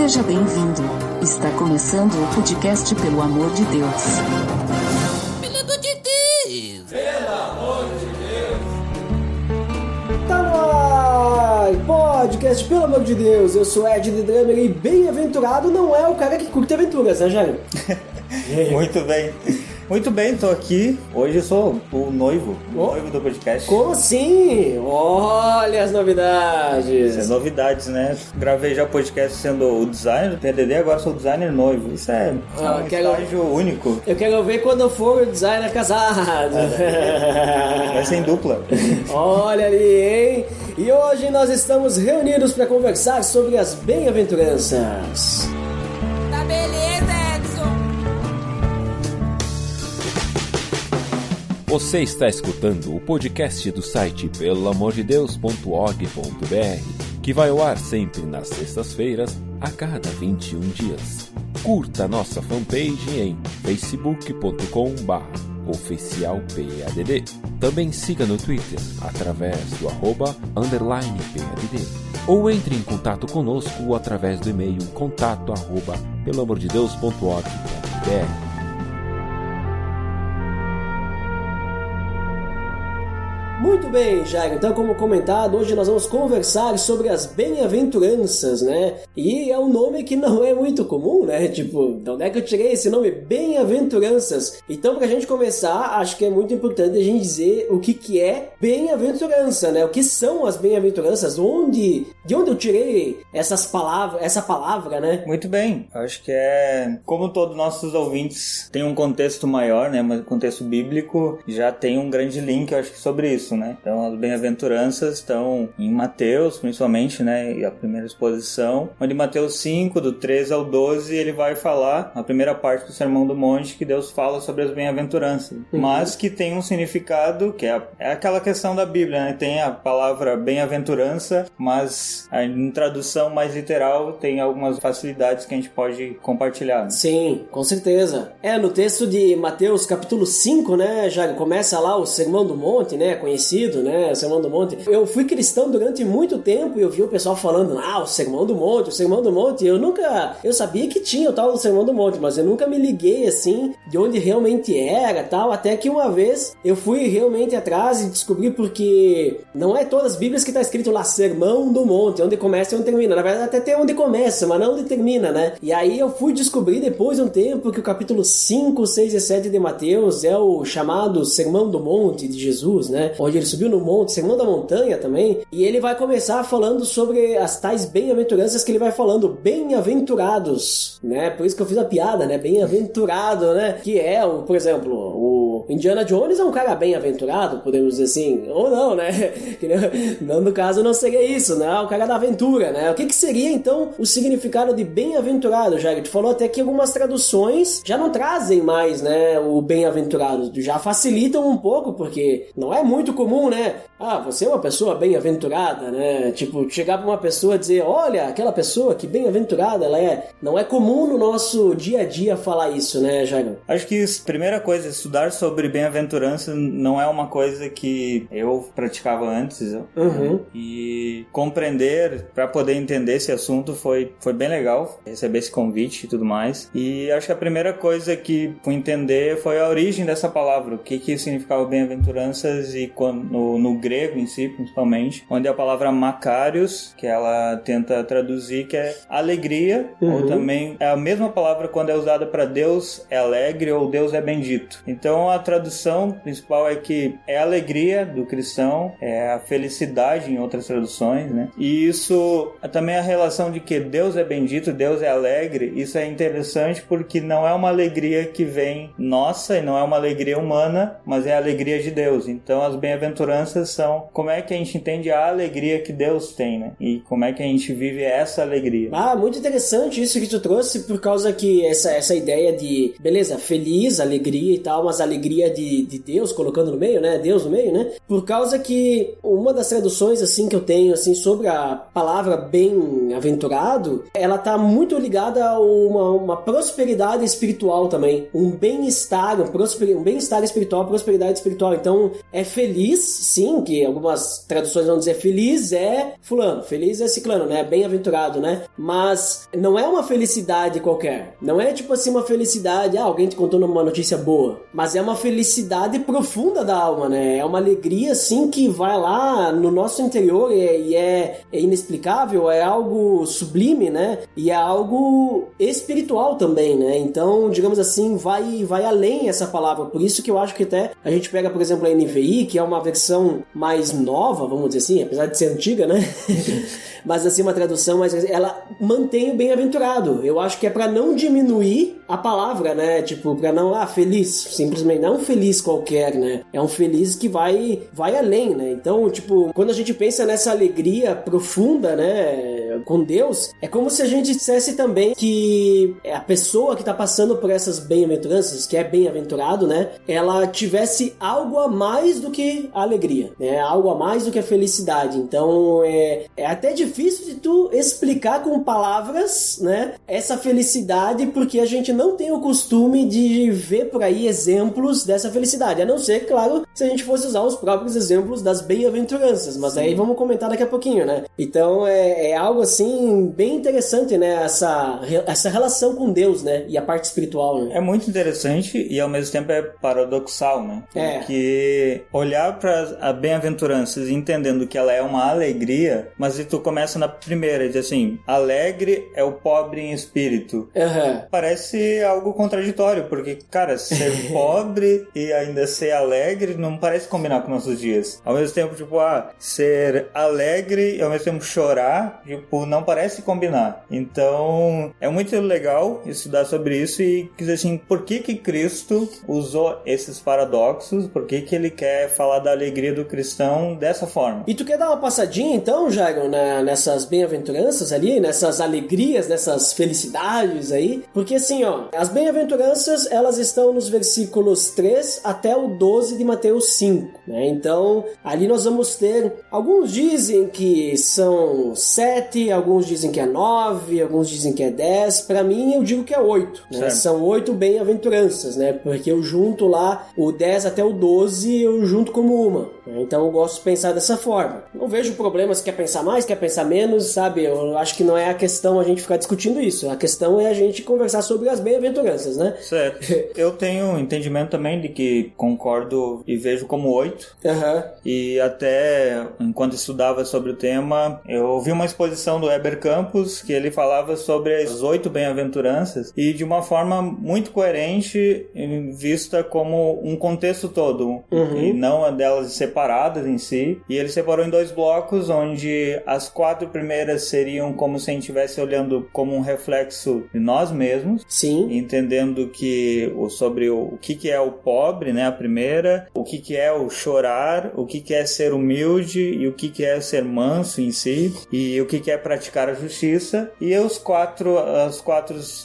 Seja bem-vindo. Está começando o podcast Pelo Amor de Deus. Pelo amor de Deus! Pelo amor de Deus! Tá no ar! Podcast Pelo Amor de Deus. Eu sou Ed The Drummer e bem-aventurado não é o cara que curte aventuras, né, Jair? Muito bem. Muito bem, tô aqui. Hoje eu sou o noivo do podcast. Como assim? Olha as novidades. Isso é novidades, né? Gravei já o podcast sendo o designer do PDD, agora sou o designer noivo. Isso é um estágio único. Eu quero ver quando eu for o designer casado. Vai ser em dupla. Olha ali, hein? E hoje nós estamos reunidos para conversar sobre as bem-aventuranças. Tá beleza, Edson. Você está escutando o podcast do site pelamordedeus.org.br, que vai ao ar sempre nas sextas-feiras, a cada 21 dias. Curta nossa fanpage em facebook.com/oficialpadd. Também siga no Twitter, através do @_PADD. Ou entre em contato conosco através do e-mail contato@pelamordedeus.org.br. Muito bem, Jair. Então, como comentado, hoje nós vamos conversar sobre as bem-aventuranças, né? E é um nome que não é muito comum, né? Tipo, de onde é que eu tirei esse nome? Bem-aventuranças. Então, pra gente começar, acho que é muito importante a gente dizer o que é bem-aventurança, né? O que são as bem-aventuranças? De onde eu tirei essa palavra, né? Muito bem. Acho que como todos nossos ouvintes têm um contexto maior, né? Mas o contexto bíblico já tem um grande link, eu acho que sobre isso, né? Então, as bem-aventuranças estão em Mateus, principalmente, né? E a primeira exposição, onde Mateus 5, do 13 ao 12, ele vai falar, na primeira parte do Sermão do Monte, que Deus fala sobre as bem-aventuranças, mas que tem um significado, que é aquela questão da Bíblia, né? Tem a palavra bem-aventurança, mas em tradução mais literal tem algumas facilidades que a gente pode compartilhar, né? Sim, com certeza. No texto de Mateus, capítulo 5, né? Já começa lá o Sermão do Monte, né? Conhecido, né? O Sermão do Monte. Eu fui cristão durante muito tempo e eu vi o pessoal falando, o Sermão do Monte, o Sermão do Monte. Eu sabia que tinha o tal do Sermão do Monte, mas eu nunca me liguei assim de onde realmente era, tal, até que uma vez eu fui realmente atrás e descobri porque não é todas as Bíblias que tá escrito lá Sermão do Monte, onde começa e onde termina. Na verdade até tem onde começa, mas não onde termina, né? E aí eu fui descobrir depois de um tempo que o capítulo 5, 6 e 7 de Mateus é o chamado Sermão do Monte de Jesus, né? Onde ele subiu no monte, Sermão da Montanha também, e ele vai começar falando sobre as tais bem-aventuranças que ele vai falando, bem-aventurados, né? Por isso que eu fiz a piada, né? Bem-aventurado, né? Que é, por exemplo, o Indiana Jones é um cara bem-aventurado, podemos dizer assim, ou não, né? Não, no caso não seria isso, né? O cara da aventura, né? O que seria, então, o significado de bem-aventurado, Jair? Tu falou até que algumas traduções já não trazem mais, né? O bem-aventurado, já facilitam um pouco, porque não é muito comum, né? Você é uma pessoa bem-aventurada, né? Tipo, chegar pra uma pessoa e dizer, olha, aquela pessoa que bem-aventurada ela é. Não é comum no nosso dia a dia falar isso, né, Jair? Acho que a primeira coisa, estudar sobre bem-aventurança não é uma coisa que eu praticava antes. E compreender, para poder entender esse assunto, foi bem legal receber esse convite e tudo mais. E acho que a primeira coisa que fui entender foi a origem dessa palavra, o que significava bem-aventuranças e no grego em si, principalmente, onde a palavra makarios, que ela tenta traduzir, que é alegria, ou também é a mesma palavra quando é usada para Deus é alegre ou Deus é bendito. Então a tradução principal é que é a alegria do cristão, é a felicidade em outras traduções, né? E isso também a relação de que Deus é bendito, Deus é alegre, isso é interessante porque não é uma alegria que vem nossa e não é uma alegria humana, mas é a alegria de Deus. Então as bem-aventuranças são como é que a gente entende a alegria que Deus tem, né? E como é que a gente vive essa alegria. Muito interessante isso que tu trouxe, por causa que essa ideia de, beleza, feliz, alegria e tal, mas alegria alegria de Deus, colocando no meio, né? Deus no meio, né? Por causa que uma das traduções, assim, que eu tenho, assim, sobre a palavra bem-aventurado, ela tá muito ligada a uma prosperidade espiritual também. Um bem-estar, um bem-estar espiritual, prosperidade espiritual. Então, é feliz, sim, que algumas traduções vão dizer feliz é fulano, feliz é ciclano, né? Bem-aventurado, né? Mas não é uma felicidade qualquer. Não é tipo assim uma felicidade, alguém te contou uma notícia boa. Mas é uma felicidade profunda da alma, né? É uma alegria, assim, que vai lá no nosso interior e é inexplicável, é algo sublime, né? E é algo espiritual também, né? Então, digamos assim, vai além essa palavra. Por isso que eu acho que até a gente pega, por exemplo, a NVI, que é uma versão mais nova, vamos dizer assim, apesar de ser antiga, né? Mas assim, uma tradução, mas ela mantém o bem-aventurado. Eu acho que é para não diminuir a palavra, né? Tipo, para não, feliz, simplesmente, não feliz qualquer, né? É um feliz que vai além, né? Então, tipo, quando a gente pensa nessa alegria profunda, né, com Deus, é como se a gente dissesse também que a pessoa que tá passando por essas bem-aventuranças, que é bem-aventurado, né, ela tivesse algo a mais do que a alegria, né? Algo a mais do que a felicidade. Então, é até difícil de tu explicar com palavras, né, essa felicidade, porque a gente não tem o costume de ver por aí exemplos dessa felicidade, a não ser, claro, se a gente fosse usar os próprios exemplos das bem-aventuranças, mas aí vamos comentar daqui a pouquinho, né? Então é algo assim bem interessante, né, essa relação com Deus, né, e a parte espiritual, né? É muito interessante e ao mesmo tempo é paradoxal, né? Porque olhar para a bem-aventuranças entendendo que ela é uma alegria, mas se tu começa na primeira e diz assim, alegre é o pobre em espírito. Parece algo contraditório, porque, cara, ser pobre e ainda ser alegre não parece combinar com nossos dias. Ao mesmo tempo, tipo, ser alegre e ao mesmo tempo chorar, tipo, não parece combinar. Então, é muito legal estudar sobre isso e dizer assim, por que Cristo usou esses paradoxos? Por que ele quer falar da alegria do cristão dessa forma? E tu quer dar uma passadinha, então, Jairo, nessas bem-aventuranças ali, nessas alegrias, nessas felicidades aí? Porque assim, as bem-aventuranças, elas estão nos versículos 3 até o 12 de Mateus 5, né? Então, ali nós vamos ter, alguns dizem que são 7, alguns dizem que é 9, alguns dizem que é 10, pra mim eu digo que é 8, né? São 8 bem-aventuranças, né? Porque eu junto lá o 10 até o 12, eu junto como uma, né? Então eu gosto de pensar dessa forma. Não vejo problemas, quer pensar mais, quer pensar menos, sabe? Eu acho que não é a questão a gente ficar discutindo isso, a questão é a gente conversar sobre as bem-aventuranças, né? Certo. Eu tenho um entendimento também de que concordo e vejo como 8. E até, enquanto estudava sobre o tema, eu ouvi uma exposição do Heber Campos que ele falava sobre as 8 bem-aventuranças e de uma forma muito coerente, vista como um contexto todo, e não a delas separadas em si. E ele separou em 2 blocos, onde as 4 primeiras seriam como se a gente estivesse olhando como um reflexo de nós mesmos. Sim. Entendendo que sobre o que é o pobre, né, a primeira, o que é o chorar, o que é ser humilde e o que é ser manso em si, e o que é praticar a justiça. E as 4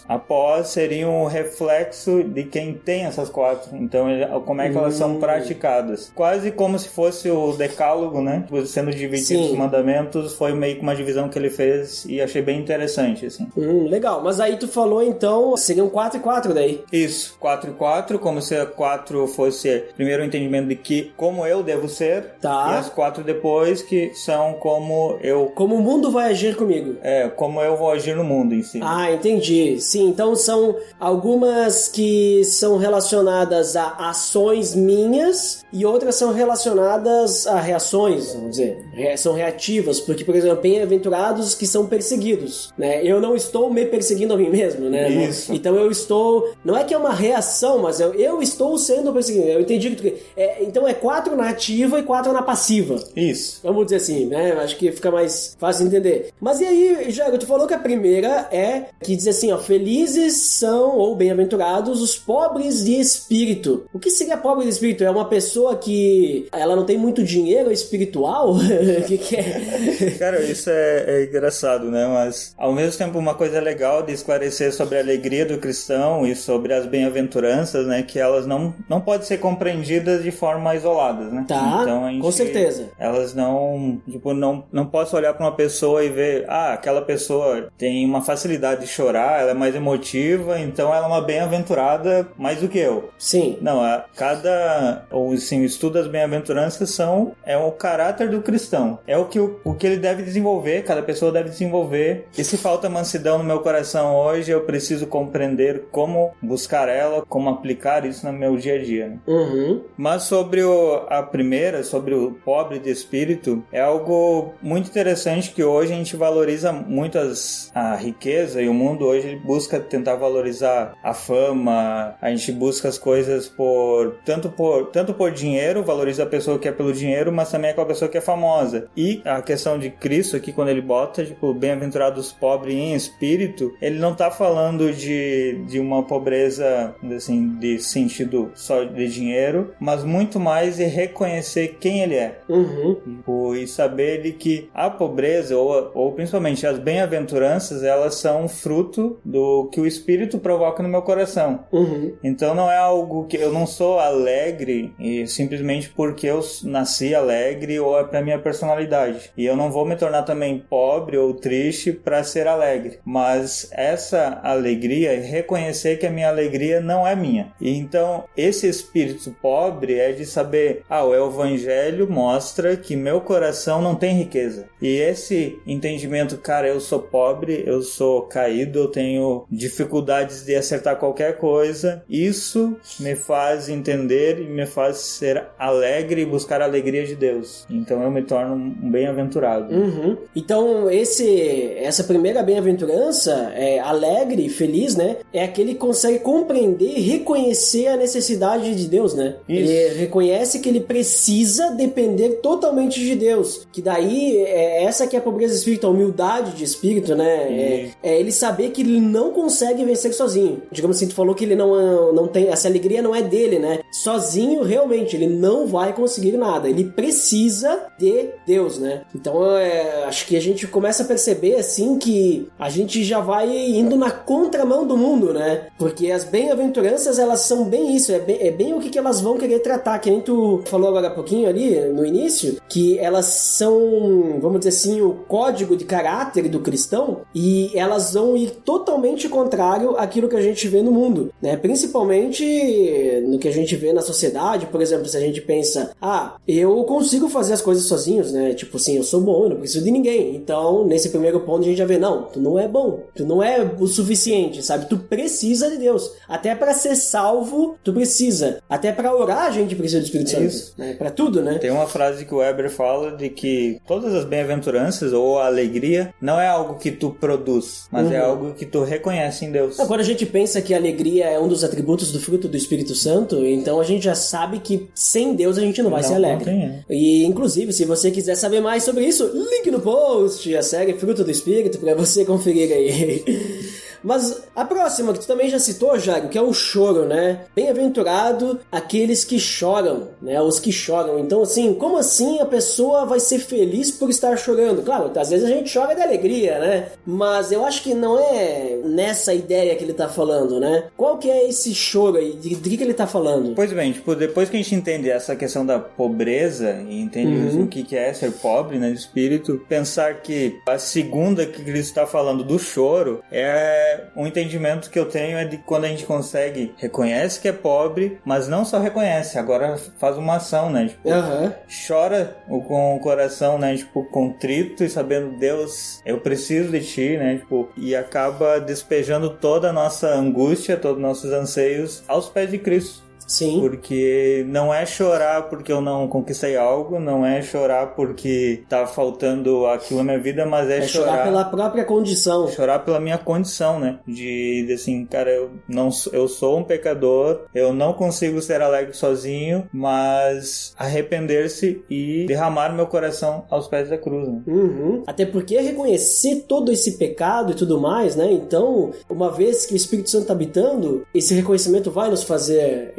após seriam o reflexo de quem tem essas 4. Então, como é que elas são praticadas. Quase como se fosse o decálogo, né? Sendo dividido os mandamentos, foi meio que uma divisão que ele fez e achei bem interessante, assim. Legal, mas aí tu falou então, seriam 4 e 4 daí? Isso, 4 e 4, como se a 4 fosse primeiro o entendimento de que como eu devo ser, tá. E as 4 depois que são como eu... Como o mundo vai agir comigo. Como eu vou agir no mundo em si. Entendi. Sim, então são algumas que são relacionadas a ações minhas e outras são relacionadas a reações, vamos dizer. São reativas, porque, por exemplo, bem-aventurados que são perseguidos, né? Eu não estou me perseguindo a mim mesmo, né? Isso. Então eu estou... Não é que é uma reação, mas eu estou sendo perseguido. Eu entendi que... então é 4 na ativa e 4 na passiva. Isso. Vamos dizer assim, né? Acho que fica mais fácil de entender. Mas e aí, Jairo, tu falou que a primeira é que diz assim, ó, felizes são, ou bem-aventurados, os pobres de espírito. O que seria pobre de espírito? É uma pessoa que ela não tem muito dinheiro espiritual? O que é? Cara, isso é engraçado, né? Mas, ao mesmo tempo, uma coisa legal de esclarecer sobre a alegria do cristão e sobre as bem-aventuranças, né? Que elas não podem ser compreendidas de forma isolada, né? Tá, então, com certeza. Elas não posso olhar para uma pessoa e ver, aquela pessoa tem uma facilidade de chorar, ela é mais emotiva, então ela é uma bem-aventurada mais do que eu. Sim. Não, o estudo das bem-aventuranças é o caráter do cristão. É o que ele deve desenvolver, cada pessoa deve desenvolver. E se falta mansidão no meu coração hoje, eu preciso compreender como buscar ela, como aplicar isso no meu dia a dia. Né? Uhum. Mas sobre a primeira, sobre o pobre de espírito, é algo muito interessante que hoje a gente valoriza muito a riqueza, e o mundo hoje ele busca tentar valorizar a fama, a gente busca as coisas tanto por dinheiro, valoriza a pessoa que é pelo dinheiro, mas também aquela pessoa que é famosa. E a questão de Cristo aqui, quando ele bota, tipo, bem-aventurados pobres em espírito, ele não tá falando de uma pobreza, assim, de sentido só de dinheiro, mas muito mais de reconhecer quem ele é. Uhum. E saber de que a pobreza, ou principalmente as bem-aventuranças, elas são fruto do que o Espírito provoca no meu coração. Uhum. Então não é algo que eu não sou alegre e simplesmente porque eu nasci alegre ou é pra minha personalidade. E eu não vou me tornar também pobre ou triste para ser alegre. Mas essa alegria é reconhecer que a minha alegria não é minha. E então esse espírito pobre é de saber, o evangelho mostra que meu coração não tem riqueza. E esse entendimento, cara, eu sou pobre, eu sou caído, eu tenho dificuldades de acertar qualquer coisa, isso me faz entender e me faz ser alegre e buscar a alegria de Deus. Então eu me torno um bem-aventurado. Uhum. Então essa primeira bem-aventurança, alegre, feliz, né? É aquele que consegue compreender e reconhecer a necessidade de Deus, né? Isso. Ele reconhece que ele precisa depender totalmente de Deus. Que daí, essa que é a pobreza de espírito, a humildade de espírito, né? É ele saber que ele não consegue vencer sozinho. Digamos assim, tu falou que ele não tem, essa alegria não é dele, né? Sozinho, realmente, ele não vai conseguir nada. Ele precisa de Deus, né? Então, acho que a gente começa a perceber, assim, que a gente já vai indo na contramão do mundo, né? Porque as bem-aventuranças, elas são bem isso, é bem o que elas vão querer tratar, que nem tu falou agora há pouquinho ali, no início, que elas são, vamos dizer assim, o código de caráter do cristão, e elas vão ir totalmente contrário àquilo que a gente vê no mundo, né? Principalmente no que a gente vê na sociedade. Por exemplo, se a gente pensa, eu consigo fazer as coisas sozinhos, né? Tipo assim, eu sou bom, eu não preciso de ninguém. Então, nesse primeiro ponto, a gente já vê, não, tu não é bom, tu não é o suficiente, sabe? Tu precisa de Deus. Até pra ser salvo, tu precisa. Até pra orar, a gente precisa do Espírito Santo. Né? Pra tudo, né? Tem uma frase que o Weber fala de que todas as bem-aventuranças ou a alegria não é algo que tu produz, mas é algo que tu reconhece em Deus. Quando a gente pensa que a alegria é um dos atributos do fruto do Espírito Santo, então a gente já sabe que sem Deus a gente não vai ser alegre. E, inclusive, se você quiser saber mais sobre isso, link no post, a série Fruto do Espírito, pra você conferir aí. Mas a próxima, que tu também já citou, Jairo, que é o choro, né? Bem-aventurado aqueles que choram, né? Os que choram. Então, assim, como assim a pessoa vai ser feliz por estar chorando? Claro, às vezes a gente chora de alegria, né? Mas eu acho que não é nessa ideia que ele tá falando, né? Qual que é esse choro aí? De que ele tá falando? Pois bem, tipo, depois que a gente entende essa questão da pobreza e entende o que é ser pobre, né, de espírito, pensar que a segunda que Cristo tá falando do choro um entendimento que eu tenho é de quando a gente reconhece que é pobre, mas não só reconhece, agora faz uma ação, né? Tipo, chora com o coração, né? Tipo, contrito e sabendo, Deus, eu preciso de ti, né? Tipo, e acaba despejando toda a nossa angústia, todos os nossos anseios aos pés de Cristo. Sim. Porque não é chorar porque eu não conquistei algo, não é chorar porque tá faltando aquilo na minha vida, mas é chorar pela própria condição. Chorar pela minha condição, né? De assim, cara, eu sou um pecador, eu não consigo ser alegre sozinho, mas arrepender-se e derramar meu coração aos pés da cruz, né? Uhum. Até porque reconhecer todo esse pecado e tudo mais, né? Então, uma vez que o Espírito Santo está habitando, esse reconhecimento vai nos fazer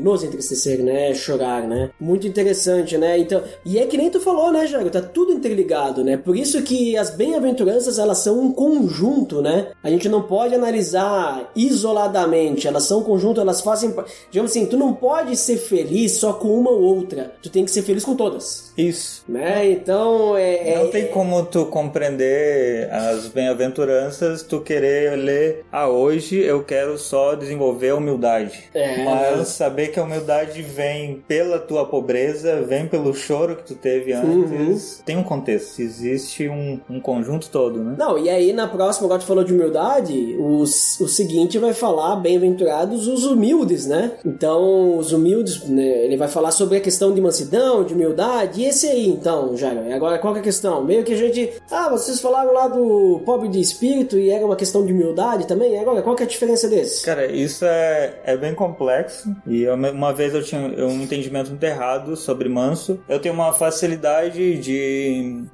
nos entristecer, né? Chorar, né? Muito interessante, né? Então, e é que nem tu falou, né, Jairo? Tá tudo interligado, né? Por isso que as bem-aventuranças, elas são um conjunto, né? A gente não pode analisar isoladamente, elas são um conjunto, elas fazem... Digamos assim, tu não pode ser feliz só com uma ou outra, tu tem que ser feliz com todas. Isso. Né? Então, não tem como tu compreender as bem-aventuranças, tu querer ler, hoje eu quero só desenvolver a humildade. Mas saber que a humildade vem pela tua pobreza, vem pelo choro que tu teve antes, tem um contexto, existe um conjunto todo, né? Não, e aí na próxima, agora tu falou de humildade, o seguinte vai falar, bem-aventurados os humildes, né? Então, os humildes, né, ele vai falar sobre a questão de mansidão, de humildade, e esse aí, então, Jairo, agora qual que é a questão? Meio que a gente, vocês falaram lá do pobre de espírito e era uma questão de humildade também, agora qual que é a diferença desse? Cara, isso é bem complexo, e uma vez eu tinha um entendimento muito errado sobre manso. Eu tenho uma facilidade de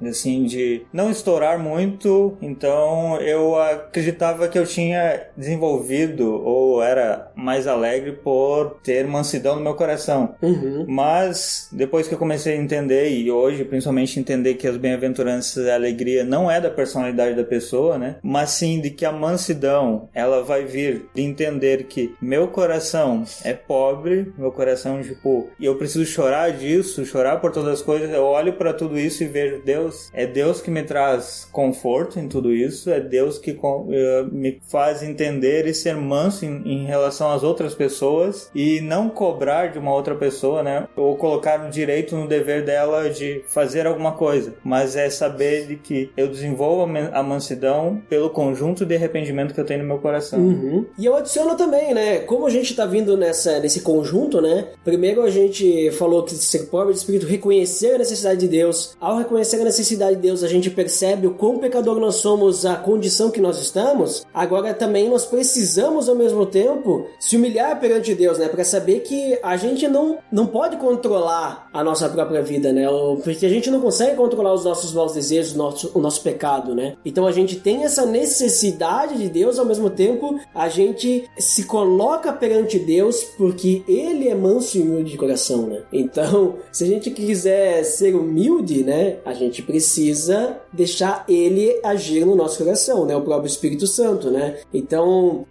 não estourar muito, então eu acreditava que eu tinha desenvolvido ou era mais alegre por ter mansidão no meu coração. Mas depois que eu comecei a entender, e hoje principalmente entender que as bem-aventuranças e a alegria não é da personalidade da pessoa, né? Mas sim de que a mansidão, ela vai vir de entender que meu coração é pobre, meu coração, e eu preciso chorar disso, chorar por todas as coisas. Eu olho para tudo isso e vejo Deus. É Deus que me traz conforto em tudo isso, é Deus que me faz entender e ser manso em relação às outras pessoas e não cobrar de uma outra pessoa, né? Ou colocar no direito, no dever dela de fazer alguma coisa, mas é saber de que eu desenvolvo a mansidão pelo conjunto de arrependimento que eu tenho no meu coração. E eu adiciono também, né? Como a gente tá vindo nesse conjunto, né? Primeiro a gente falou que ser pobre de espírito, reconhecer a necessidade de Deus. Ao reconhecer a necessidade de Deus, a gente percebe o quão pecador nós somos, a condição que nós estamos. Agora também nós precisamos ao mesmo tempo se humilhar perante Deus, né? Para saber que a gente não pode controlar a nossa própria vida, né? Porque a gente não consegue controlar os nossos maus desejos, o nosso pecado, né? Então a gente tem essa necessidade de Deus, ao mesmo tempo a gente se coloca perante Deus porque Ele é manso e humilde de coração, né? Então, se a gente quiser ser humilde, né? A gente precisa deixar Ele agir no nosso coração, né? O próprio Espírito Santo, né? Então,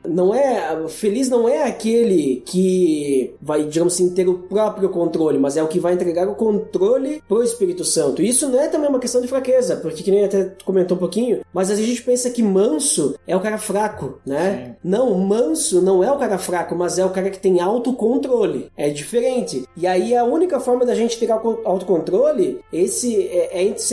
feliz não é aquele que vai, digamos assim, ter o próprio controle, mas é o que vai entregar o controle pro Espírito Santo. E isso não é também uma questão de fraqueza, porque que nem até comentou um pouquinho, mas a gente pensa que manso é o cara fraco, né? Sim. Não, manso não é o cara fraco, mas é o cara que tem autocontrole. É diferente. E aí a única forma da gente ter autocontrole é se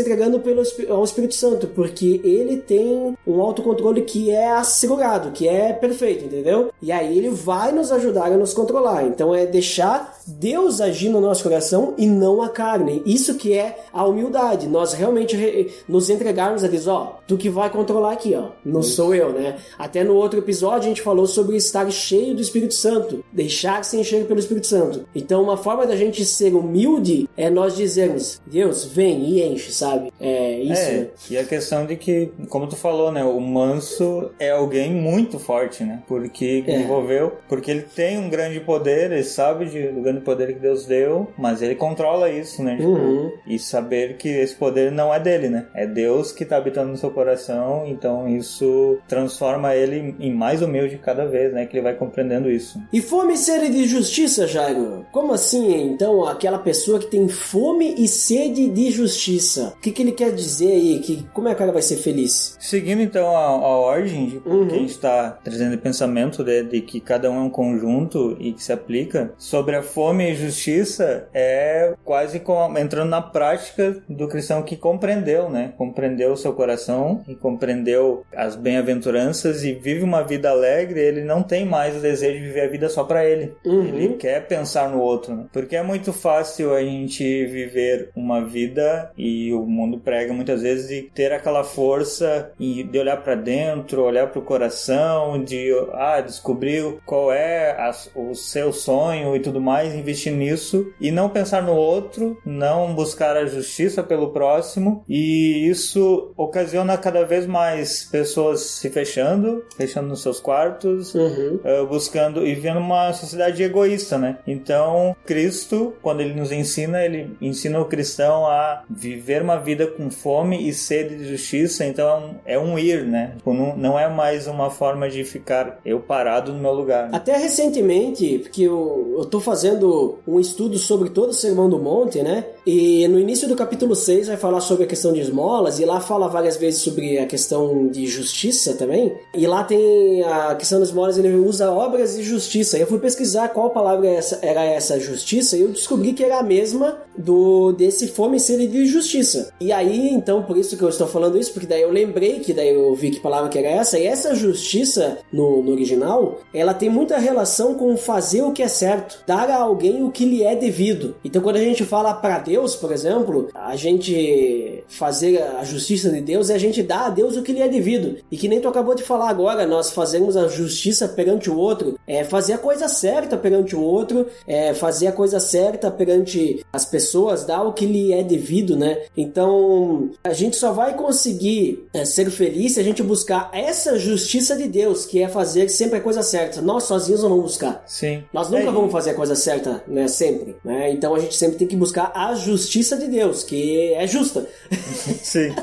entregando ao Espírito Santo, porque ele tem um autocontrole que é assegurado, que é perfeito, entendeu? E aí ele vai nos ajudar a nos controlar. Então é deixar Deus agir no nosso coração e não a carne. Isso que é a humildade. Nós realmente nos entregarmos a Deus, tu que vai controlar aqui, não sou eu, né? Até no outro episódio a gente falou sobre estar cheio do Espírito Santo, deixar-se encher pelo Espírito Santo. Então uma forma da gente ser humilde é nós dizermos, Deus, vem e enche, sabe? É isso, né? E a questão de que, como tu falou, né? O manso é alguém muito forte, né? Porque desenvolveu, porque ele tem um grande poder, ele sabe do grande poder que Deus deu, mas ele controla isso, né? E saber que esse poder não é dele, né? É Deus que tá habitando no seu coração, então isso transforma ele em mais humilde cada vez, né? Que ele vai compreendendo isso. E fome e sede de justiça, Jairo? Como assim, então, aquela pessoa que tem fome e sede de justiça? O que ele quer dizer aí? Como é que o cara vai ser feliz? Seguindo, então, a ordem de que a gente está trazendo o pensamento de que cada um é um conjunto e que se aplica, sobre a fome e justiça, é quase entrando na prática do cristão que compreendeu, né? Compreendeu o seu coração e compreendeu as bem-aventuranças e vive uma vida alegre. Ele não tem mais o desejo de viver a vida só para ele, dele. Ele quer pensar no outro, né? Porque é muito fácil a gente viver uma vida, e o mundo prega muitas vezes, de ter aquela força de olhar para dentro, olhar para o coração, de descobrir qual é o seu sonho e tudo mais, investir nisso e não pensar no outro, não buscar a justiça pelo próximo, e isso ocasiona cada vez mais pessoas se fechando nos seus quartos, buscando e vivendo uma sociedade egoísta, né? Então, Cristo, quando ele nos ensina, ele ensina o cristão a viver uma vida com fome e sede de justiça. Então é um ir, né? Não é mais uma forma de ficar eu parado no meu lugar, né? Até recentemente, porque eu tô fazendo um estudo sobre todo o Sermão do Monte, né? E no início do capítulo 6 vai falar sobre a questão de esmolas, e lá fala várias vezes sobre a questão de justiça também. E lá tem a questão das esmolas, ele usa obras e justiça. Eu fui pesquisar qual palavra era essa justiça, e eu descobri que era a mesma desse fome e sede de justiça. E aí, então, por isso que eu estou falando isso, porque daí eu lembrei que daí eu vi que palavra que era essa, e essa justiça no original, ela tem muita relação com fazer o que é certo, dar a alguém o que lhe é devido. Então, quando a gente fala para Deus, por exemplo, a gente fazer a justiça de Deus é a gente dar a Deus o que lhe é devido. E que nem tu acabou de falar agora, nós fazemos a justiça perante o outro, fazer a coisa certa perante o outro, fazer a coisa certa perante as pessoas, dar o que lhe é devido, né? Então, a gente só vai conseguir ser feliz se a gente buscar essa justiça de Deus, que é fazer sempre a coisa certa. Nós sozinhos não vamos buscar. Sim. Nós nunca vamos fazer a coisa certa, né? Sempre. Né? Então, a gente sempre tem que buscar a justiça de Deus, que é justa. Sim.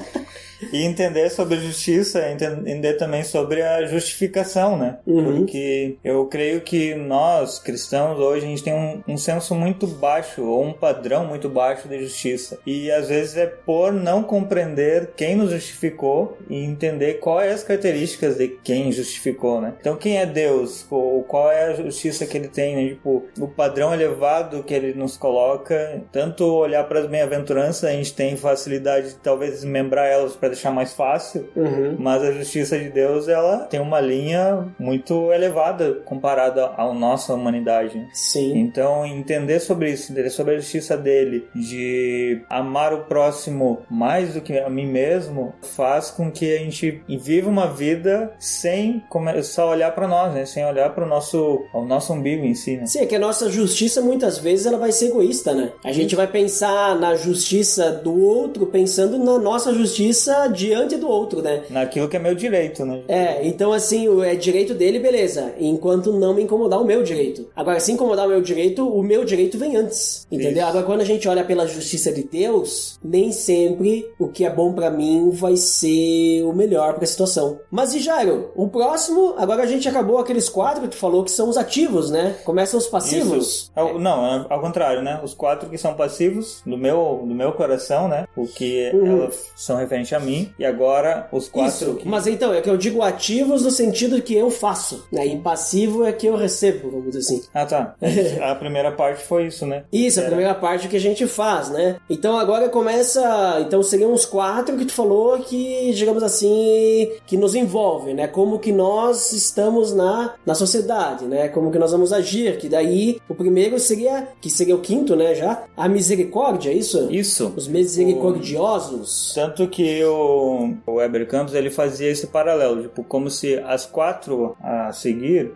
E entender sobre justiça, entender também sobre a justificação, né? Porque eu creio que nós, cristãos, hoje a gente tem um senso muito baixo, ou um padrão muito baixo de justiça. E às vezes é por não compreender quem nos justificou e entender quais as características de quem justificou, né? Então, quem é Deus? Qual é a justiça que ele tem, né? Tipo, o padrão elevado que ele nos coloca. Tanto olhar para as bem-aventuranças, a gente tem facilidade de talvez desmembrar elas para deixar mais fácil, mas a justiça de Deus, ela tem uma linha muito elevada comparada à nossa humanidade. Sim. Então, entender sobre isso, entender sobre a justiça dele, de amar o próximo mais do que a mim mesmo, faz com que a gente viva uma vida sem só olhar para nós, né? Sem olhar para o nosso umbigo em si, né? Sim, é que a nossa justiça muitas vezes ela vai ser egoísta, né? A gente vai pensar na justiça do outro pensando na nossa justiça diante do outro, né? Naquilo que é meu direito, né? Então assim, é direito dele, beleza, enquanto não me incomodar o meu direito. Agora, se incomodar o meu direito vem antes, entendeu? Isso. Agora, quando a gente olha pela justiça de Deus, nem sempre o que é bom pra mim vai ser o melhor pra situação. Mas e Jairo, o próximo, agora a gente acabou aqueles 4 que tu falou que são os ativos, né? Começam os passivos. Isso. Não, ao contrário, né? Os 4 que são passivos, do meu coração, né? O que elas são referentes a mim. E agora os 4... Isso, mas então, é que eu digo ativos no sentido que eu faço, né? E passivo é que eu recebo, vamos dizer assim. Ah, tá. A primeira parte foi isso, né? Isso, a primeira parte que a gente faz, né? Então agora começa... Então seriam os 4 que tu falou que, digamos assim, que nos envolvem, né? Como que nós estamos na sociedade, né? Como que nós vamos agir, que daí o primeiro seria, que seria o 5º, né, já? A misericórdia, é isso? Isso. Os misericordiosos. Tanto que o Weber Campos, ele fazia esse paralelo, tipo, como se as 4 a seguir,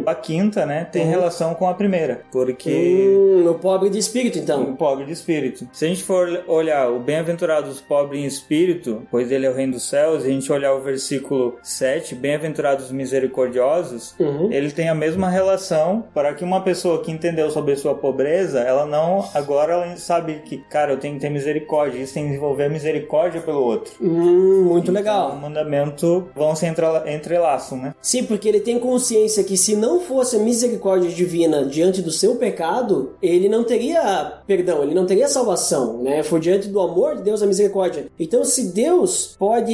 a 5ª, né, tem relação com a primeira, porque... O pobre de espírito, então. O pobre de espírito. Se a gente for olhar o bem-aventurados pobre em espírito, pois ele é o reino dos céus, e a gente olhar o versículo 7, bem-aventurados misericordiosos, ele tem a mesma relação para que uma pessoa que entendeu sobre a sua pobreza, agora ela sabe que, cara, eu tenho que ter misericórdia, isso tem que desenvolver misericórdia pelo outro. Muito então, legal. O mandamento vão se entrelaçam, né? Sim, porque ele tem consciência que se não fosse a misericórdia divina diante do seu pecado, ele não teria perdão, ele não teria salvação, né? Foi diante do amor de Deus a misericórdia. Então, se Deus pode,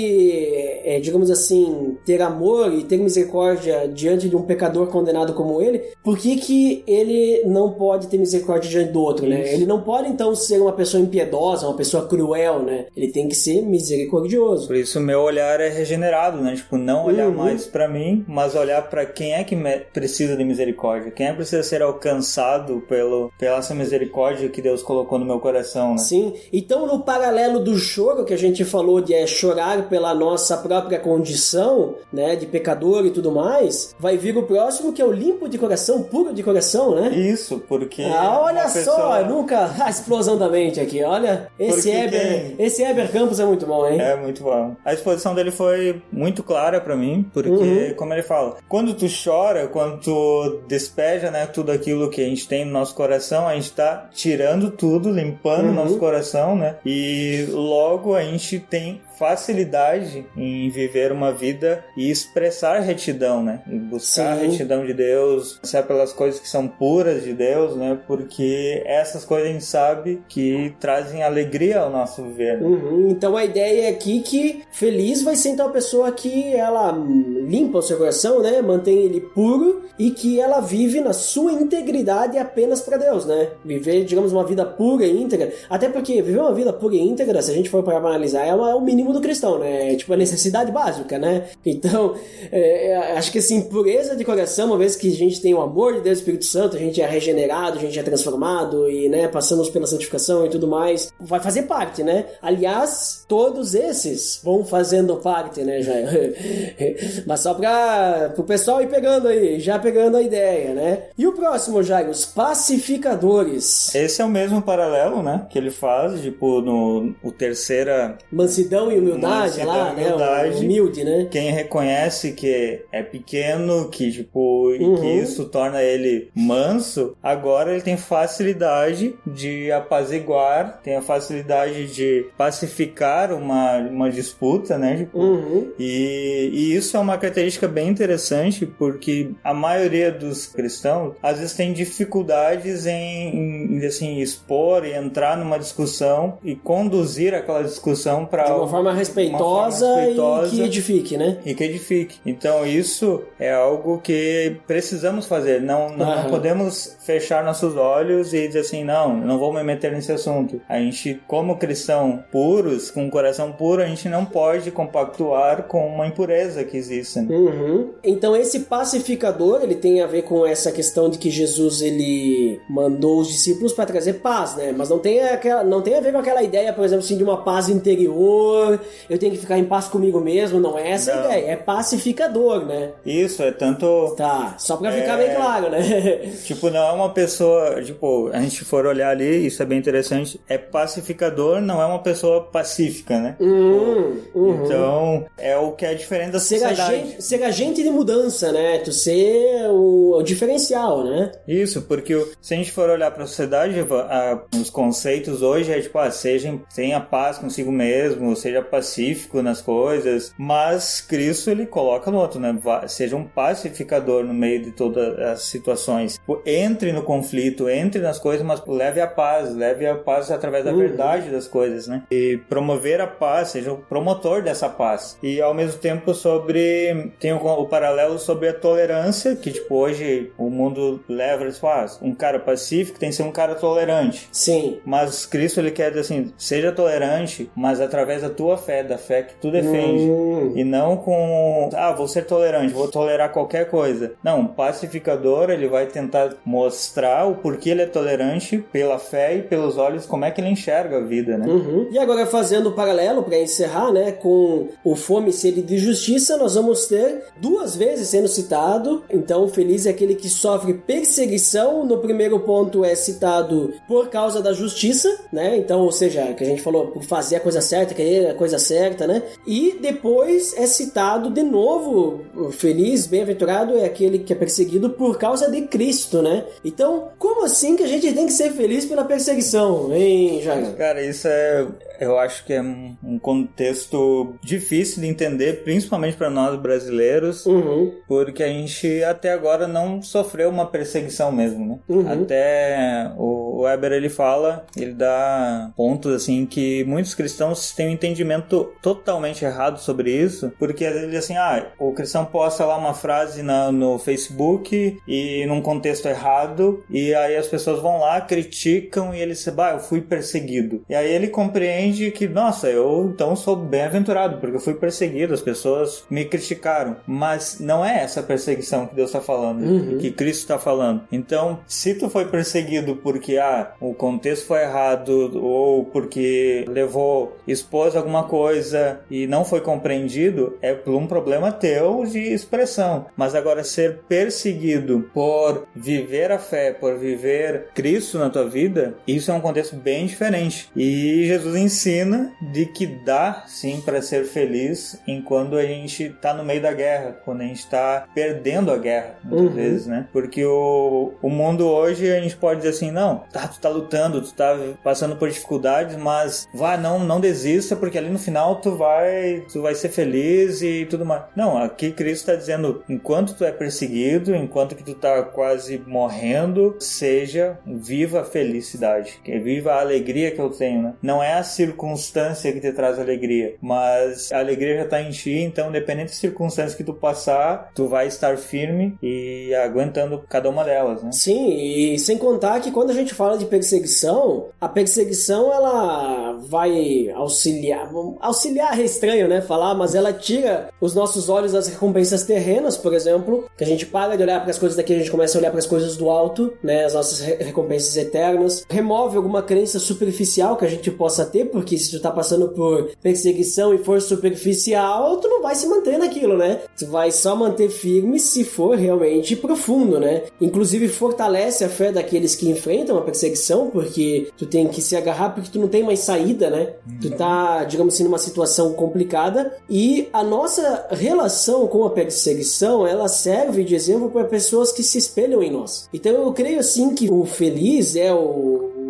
digamos assim, ter amor e ter misericórdia diante de um pecador condenado como ele, por que ele não pode ter misericórdia diante do outro, né? Ele não pode, então, ser uma pessoa impiedosa, uma pessoa cruel, né? Ele tem que ser misericordioso. misericordioso. Por isso o meu olhar é regenerado, né? Tipo, não olhar mais pra mim, mas olhar pra quem é que precisa de misericórdia, quem é que precisa ser alcançado pela essa misericórdia que Deus colocou no meu coração, né? Sim. Então, no paralelo do choro que a gente falou de chorar pela nossa própria condição, né, de pecador e tudo mais, vai vir o próximo que é o limpo de coração, puro de coração, né? Isso, porque... olha só, nunca... A explosão da mente aqui, olha. Esse Heber Campos é muito bom, hein? É muito bom. A exposição dele foi muito clara pra mim, porque, como ele fala, quando tu chora, quando tu despeja, né, tudo aquilo que a gente tem no nosso coração, a gente tá tirando tudo, limpando o nosso coração, né? E logo a gente tem facilidade em viver uma vida e expressar retidão, né? E buscar a retidão de Deus, passar pelas coisas que são puras de Deus, né? Porque essas coisas a gente sabe que trazem alegria ao nosso viver. Né? Então a ideia é aqui que feliz vai ser então a pessoa que ela limpa o seu coração, né? Mantém ele puro e que ela vive na sua integridade apenas para Deus, né? Viver, digamos, uma vida pura e íntegra. Até porque viver uma vida pura e íntegra, se a gente for para analisar, é o mínimo do cristão, né? É tipo a necessidade básica, né? Então, acho que assim, pureza de coração, uma vez que a gente tem o amor de Deus e Espírito Santo, a gente é regenerado, a gente é transformado e, né, passamos pela santificação e tudo mais, vai fazer parte, né? Aliás, todos esses vão fazendo parte, né, Jair? Mas só para o pessoal ir pegando aí, já pegando a ideia, né? E o próximo, Jair, os pacificadores. Esse é o mesmo paralelo, né? Que ele faz, tipo, o terceira... Mansidão e humildade lá, né? Humilde, né? Quem reconhece que é pequeno, que, tipo, e que isso torna ele manso, agora ele tem facilidade de apaziguar, tem a facilidade de pacificar uma disputa, né? Tipo, e isso é uma característica bem interessante, porque a maioria dos cristãos às vezes tem dificuldades em assim, expor e entrar numa discussão e conduzir aquela discussão para de uma forma respeitosa e que edifique, né? E que edifique. Então isso é algo que precisamos fazer. Não podemos fechar nossos olhos e dizer assim, não vou me meter nesse assunto. A gente, como cristão puros, com um coração puro, a gente não pode compactuar com uma impureza que existe. Né? Então esse pacificador, ele tem a ver com essa questão de que Jesus, ele mandou os discípulos para trazer paz, né? Mas não tem a ver com aquela ideia, por exemplo, assim, de uma paz interior, eu tenho que ficar em paz comigo mesmo, não é essa a ideia, é pacificador, né? Isso, é tanto... Tá, só pra ficar bem claro, né? Tipo, não é uma pessoa, tipo, a gente for olhar ali, isso é bem interessante, é pacificador, não é uma pessoa pacífica, né? Então, é o que é diferente da sociedade. Ser agente de mudança, né? Tu ser o diferencial, né? Isso, porque se a gente for olhar pra sociedade, os conceitos hoje é tipo, tenha paz consigo mesmo, seja pacífico nas coisas, mas Cristo, ele coloca no outro, né? Seja um pacificador no meio de todas as situações. Entre no conflito, entre nas coisas, mas leve a paz através da verdade das coisas, né? E promover a paz, seja o promotor dessa paz. E ao mesmo tempo tem o paralelo sobre a tolerância, que tipo, hoje o mundo leva um cara pacífico tem que ser um cara tolerante. Sim. Mas Cristo, ele quer dizer assim, seja tolerante, mas através da tua fé, da fé que tu defende. E não com, vou ser tolerante, vou tolerar qualquer coisa. Não, pacificador, ele vai tentar mostrar o porquê ele é tolerante pela fé e pelos olhos, como é que ele enxerga a vida, né? E agora, fazendo o paralelo, para encerrar, né, com o fome e sede de justiça, nós vamos ter 2 vezes sendo citado. Então, feliz é aquele que sofre perseguição. No primeiro ponto é citado por causa da justiça, né? Então, ou seja, que a gente falou, por fazer a coisa certa, querer a coisa certa, né? E depois é citado de novo, feliz, bem-aventurado é aquele que é perseguido por causa de Cristo, né? Então, como assim que a gente tem que ser feliz pela perseguição, hein, Jair? Cara, isso eu acho que é um contexto difícil de entender, principalmente para nós brasileiros, porque a gente até agora não sofreu uma perseguição mesmo, né? Até o Weber, ele dá pontos assim que muitos cristãos têm um entendimento entendimento totalmente errado sobre isso, porque às vezes assim, o cristão posta lá uma frase no Facebook e num contexto errado, e aí as pessoas vão lá, criticam e ele diz, eu fui perseguido. E aí ele compreende que, nossa, eu então sou bem-aventurado, porque eu fui perseguido, as pessoas me criticaram. Mas não é essa perseguição que Deus está falando, que Cristo está falando. Então, se tu foi perseguido porque, o contexto foi errado, ou porque expôs alguma coisa e não foi compreendido, é por um problema teu de expressão. Mas agora, ser perseguido por viver a fé, por viver Cristo na tua vida, isso é um contexto bem diferente. E Jesus ensina de que dá, sim, para ser feliz enquanto a gente está no meio da guerra, quando a gente está perdendo a guerra, muitas vezes, né? Porque o mundo hoje, a gente pode dizer assim, não, tu tá lutando, tu tá passando por dificuldades, mas não desista, porque ali no final tu vai ser feliz e tudo mais. Não, aqui Cristo está dizendo, enquanto tu é perseguido, enquanto que tu tá quase morrendo, viva a felicidade, viva a alegria que eu tenho, né? Não é a circunstância que te traz alegria, mas a alegria já tá em ti, então independente da circunstância que tu passar, tu vai estar firme e aguentando cada uma delas, né? Sim, e sem contar que quando a gente fala de perseguição, a perseguição ela vai auxiliar é estranho, né, falar, mas ela tira os nossos olhos das recompensas terrenas, por exemplo, que a gente para de olhar para as coisas daqui, a gente começa a olhar para as coisas do alto, né, as nossas recompensas eternas, remove alguma crença superficial que a gente possa ter, porque se tu tá passando por perseguição e for superficial, tu não vai se manter naquilo, né, tu vai só manter firme se for realmente profundo, né, inclusive fortalece a fé daqueles que enfrentam a perseguição, porque tu tem que se agarrar porque tu não tem mais saída, né, tu tá, digamos assim, numa situação complicada, e a nossa relação com a perseguição, ela serve de exemplo para pessoas que se espelham em nós. Então eu creio assim que o feliz é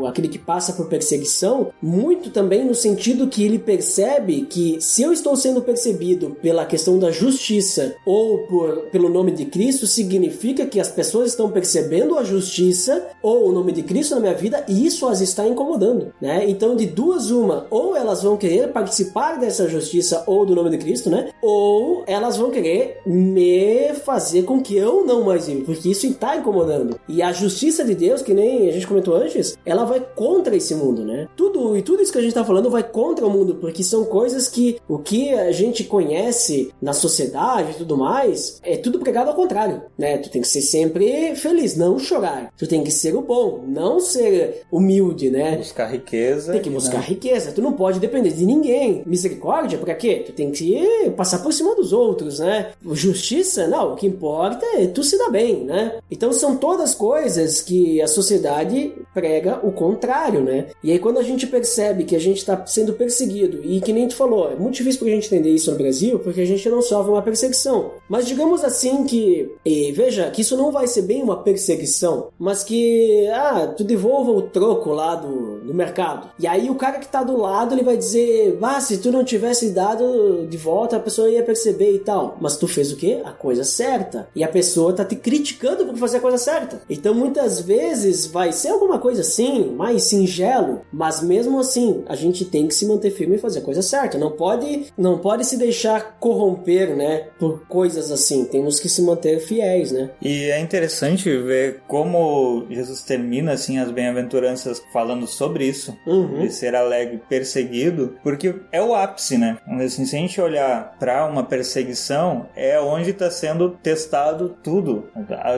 aquele que passa por perseguição, muito também no sentido que ele percebe que se eu estou sendo percebido pela questão da justiça ou pelo nome de Cristo, significa que as pessoas estão percebendo a justiça ou o nome de Cristo na minha vida e isso as está incomodando, né? Então de duas uma, ou elas vão querer participar dessa justiça ou do nome de Cristo, né? Ou elas vão querer me fazer com que eu não mais viva, porque isso está incomodando. E a justiça de Deus, que nem a gente comentou antes, ela vai contra esse mundo, né? Tudo isso que a gente tá falando vai contra o mundo, porque são coisas que o que a gente conhece na sociedade e tudo mais, é tudo pregado ao contrário, né? Tu tem que ser sempre feliz, não chorar. Tu tem que ser o bom, não ser humilde, né? Buscar riqueza. Tem que buscar riqueza. Tu não pode depender de ninguém. Misericórdia, pra quê? Tu tem que passar por cima dos outros, né? Justiça, não. O que importa é tu se dar bem, né? Então são todas coisas que a sociedade prega o contrário, né? E aí quando a gente percebe que a gente está sendo perseguido, e que nem tu falou, é muito difícil pra gente entender isso no Brasil, porque a gente não sofre uma perseguição. Mas digamos assim que, veja, que isso não vai ser bem uma perseguição, mas que, tu devolva o troco lá do mercado. E aí o cara que tá do lado, ele vai dizer, se tu não tivesse dado de volta, a pessoa ia perceber e tal. Mas tu fez o quê? A coisa certa. E a pessoa tá te criticando por fazer a coisa certa. Então muitas vezes vai ser alguma coisa assim, mais singelo, mas mesmo assim a gente tem que se manter firme e fazer a coisa certa. Não pode se deixar corromper, né, por coisas assim. Temos que se manter fiéis, né? E é interessante ver como Jesus termina assim as bem-aventuranças falando sobre isso, de ser alegre perseguido, porque é o ápice, né? Assim, se a gente olhar para uma perseguição, é onde está sendo testado tudo,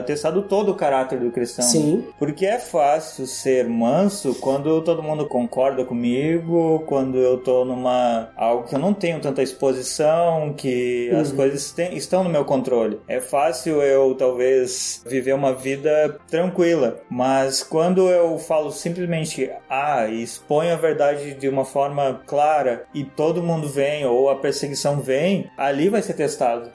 testado todo o caráter do cristão. Sim. Porque é fácil ser manso quando todo mundo concorda comigo, quando eu tô algo que eu não tenho tanta exposição, que as coisas estão no meu controle. É fácil eu talvez viver uma vida tranquila, mas quando eu falo simplesmente e exponho a verdade de uma forma clara e todo mundo vem, ou a perseguição vem, ali vai ser testado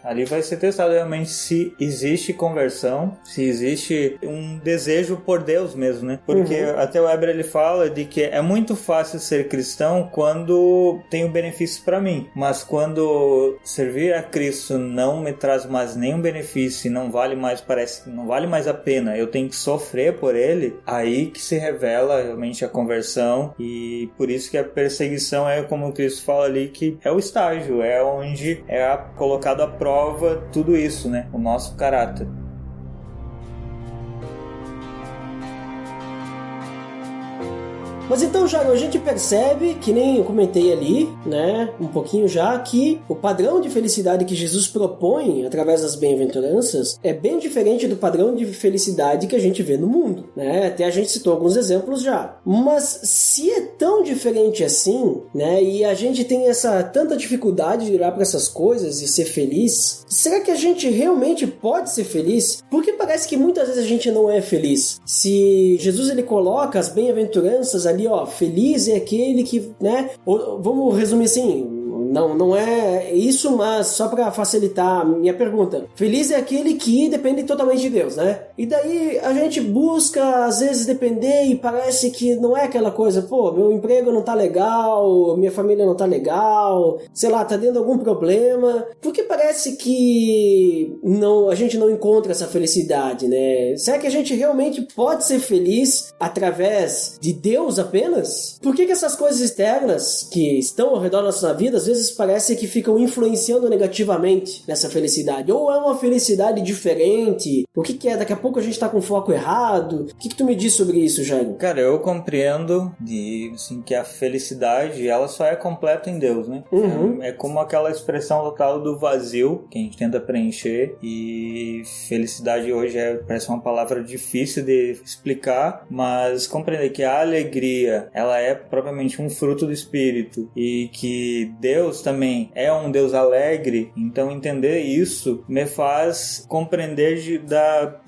realmente se existe conversão, se existe um desejo por Deus mesmo, né? Porque que até o Weber ele fala de que é muito fácil ser cristão quando tenho benefício para mim, mas quando servir a Cristo não me traz mais nenhum benefício e não vale mais, parece que não vale mais a pena, eu tenho que sofrer por ele, aí que se revela realmente a conversão. E por isso que a perseguição é, como o Cristo fala ali, que é o estágio, é onde é colocado à prova tudo isso, né? O nosso caráter. Mas então, Jairo, a gente percebe, que nem eu comentei ali, né, um pouquinho já, que o padrão de felicidade que Jesus propõe através das bem-aventuranças é bem diferente do padrão de felicidade que a gente vê no mundo, né? Até a gente citou alguns exemplos já. Mas se é tão diferente assim, né, e a gente tem essa tanta dificuldade de olhar para essas coisas e ser feliz, será que a gente realmente pode ser feliz? Porque parece que muitas vezes a gente não é feliz. Se Jesus ele coloca as bem-aventuranças ali, ó, feliz é aquele que, né, vamos resumir assim, não é isso, mas só para facilitar a minha pergunta, feliz é aquele que depende totalmente de Deus, né? E daí a gente busca às vezes depender e parece que não é aquela coisa, pô, meu emprego não tá legal, minha família não tá legal, sei lá, tá dando algum problema, porque parece que a gente não encontra essa felicidade, né? Será que a gente realmente pode ser feliz através de Deus apenas? Por que essas coisas externas que estão ao redor da nossa vida às vezes parece que ficam influenciando negativamente nessa felicidade? Ou é uma felicidade diferente? O que é? Daqui a pouco a gente tá com foco errado? O que tu me diz sobre isso, Jairo? Cara, eu compreendo assim, que a felicidade, ela só é completa em Deus, né? É como aquela expressão local do vazio que a gente tenta preencher, e felicidade hoje parece uma palavra difícil de explicar, mas compreender que a alegria, ela é propriamente um fruto do Espírito, e que Deus também é um Deus alegre. Então entender isso me faz compreender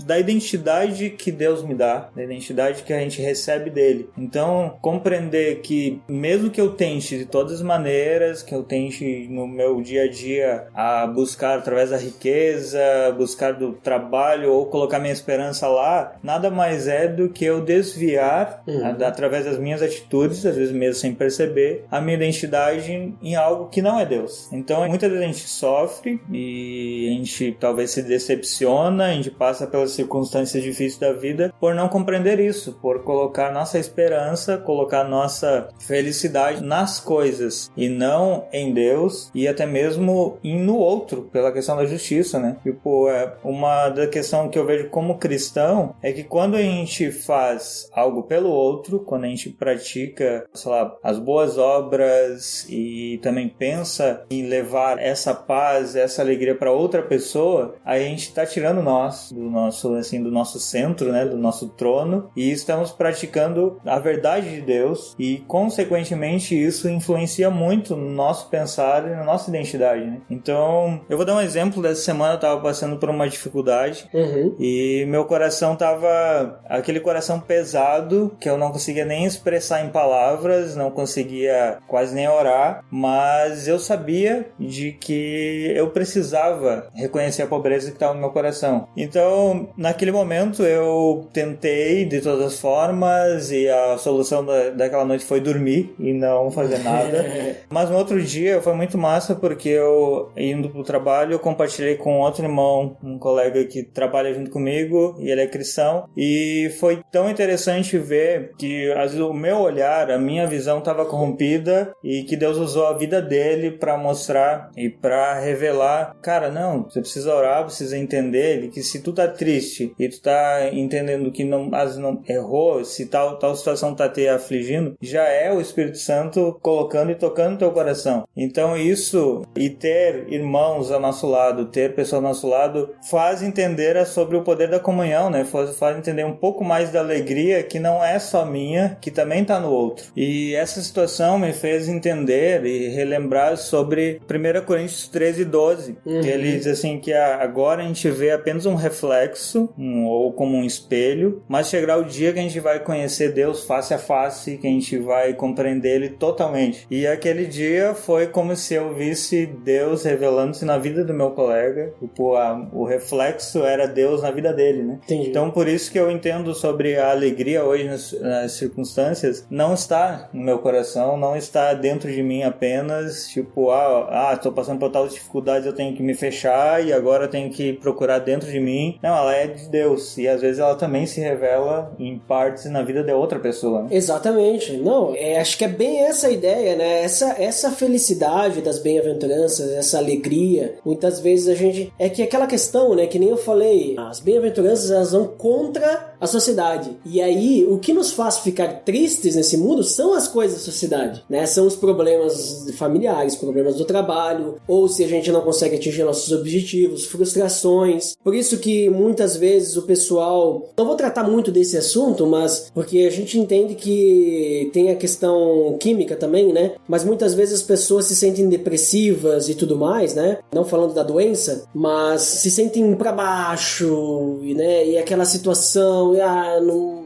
da identidade que Deus me dá, da identidade que a gente recebe dele. Então compreender que mesmo que eu tente de todas as maneiras, que eu tente no meu dia a dia a buscar através da riqueza, buscar do trabalho ou colocar minha esperança lá, nada mais é do que eu desviar através das minhas atitudes, às vezes mesmo sem perceber, a minha identidade em algo que não é Deus. Então muitas vezes a gente sofre e a gente talvez se decepciona, a gente passa pelas circunstâncias difíceis da vida por não compreender isso, por colocar nossa esperança, colocar nossa felicidade nas coisas e não em Deus, e até mesmo no outro, pela questão da justiça, né? Tipo, uma da questão que eu vejo como cristão é que quando a gente faz algo pelo outro, quando a gente pratica, sei lá, as boas obras e também pensa em levar essa paz, essa alegria para outra pessoa, a gente está tirando nós do nosso centro, né, do nosso trono, e estamos praticando a verdade de Deus, e consequentemente isso influencia muito no nosso pensar e na nossa identidade, né? Então eu vou dar um exemplo. Dessa semana eu estava passando por uma dificuldade e meu coração tava aquele coração pesado que eu não conseguia nem expressar em palavras, não conseguia quase nem orar, mas eu sabia de que eu precisava reconhecer a pobreza que estava no meu coração. Então, naquele momento, eu tentei de todas as formas, e a solução daquela noite foi dormir e não fazer nada. Mas no outro dia foi muito massa, porque eu, indo pro trabalho, eu compartilhei com outro irmão, um colega que trabalha junto comigo, e ele é cristão, e foi tão interessante ver que às vezes o meu olhar, a minha visão estava corrompida, e que Deus usou a vida dele para mostrar e para revelar, cara, não, você precisa orar, precisa entender que se tu tá triste e tu tá entendendo que não errou, se tal situação tá te afligindo, já é o Espírito Santo colocando e tocando no teu coração. Então isso, e ter irmãos ao nosso lado, ter pessoas ao nosso lado, faz entender sobre o poder da comunhão, né? Faz entender um pouco mais da alegria que não é só minha, que também tá no outro. E essa situação me fez entender e relembrar lembrar sobre 1 Coríntios 13:12, que ele diz assim que agora a gente vê apenas um reflexo, ou como um espelho, mas chegará o dia que a gente vai conhecer Deus face a face, que a gente vai compreender Ele totalmente. E aquele dia foi como se eu visse Deus revelando-se na vida do meu colega, tipo, o reflexo era Deus na vida dele, né? Entendi. Então por isso que eu entendo sobre a alegria hoje nas circunstâncias, não está no meu coração, não está dentro de mim apenas, tipo, estou passando por tal dificuldade, eu tenho que me fechar e agora eu tenho que procurar dentro de mim. Não, ela é de Deus e às vezes ela também se revela em partes na vida de outra pessoa, né? Exatamente. Não, acho que é bem essa a ideia, né? Essa felicidade das bem-aventuranças, essa alegria, muitas vezes a gente... É que aquela questão, né? Que nem eu falei, as bem-aventuranças, elas vão contra a sociedade. E aí, o que nos faz ficar tristes nesse mundo são as coisas da sociedade, né? São os problemas familiares, problemas do trabalho, ou se a gente não consegue atingir nossos objetivos, frustrações. Por isso que muitas vezes o pessoal... Não vou tratar muito desse assunto, mas porque a gente entende que tem a questão química também, né? Mas muitas vezes as pessoas se sentem depressivas e tudo mais, né? Não falando da doença, mas se sentem pra baixo, né? E aquela situação,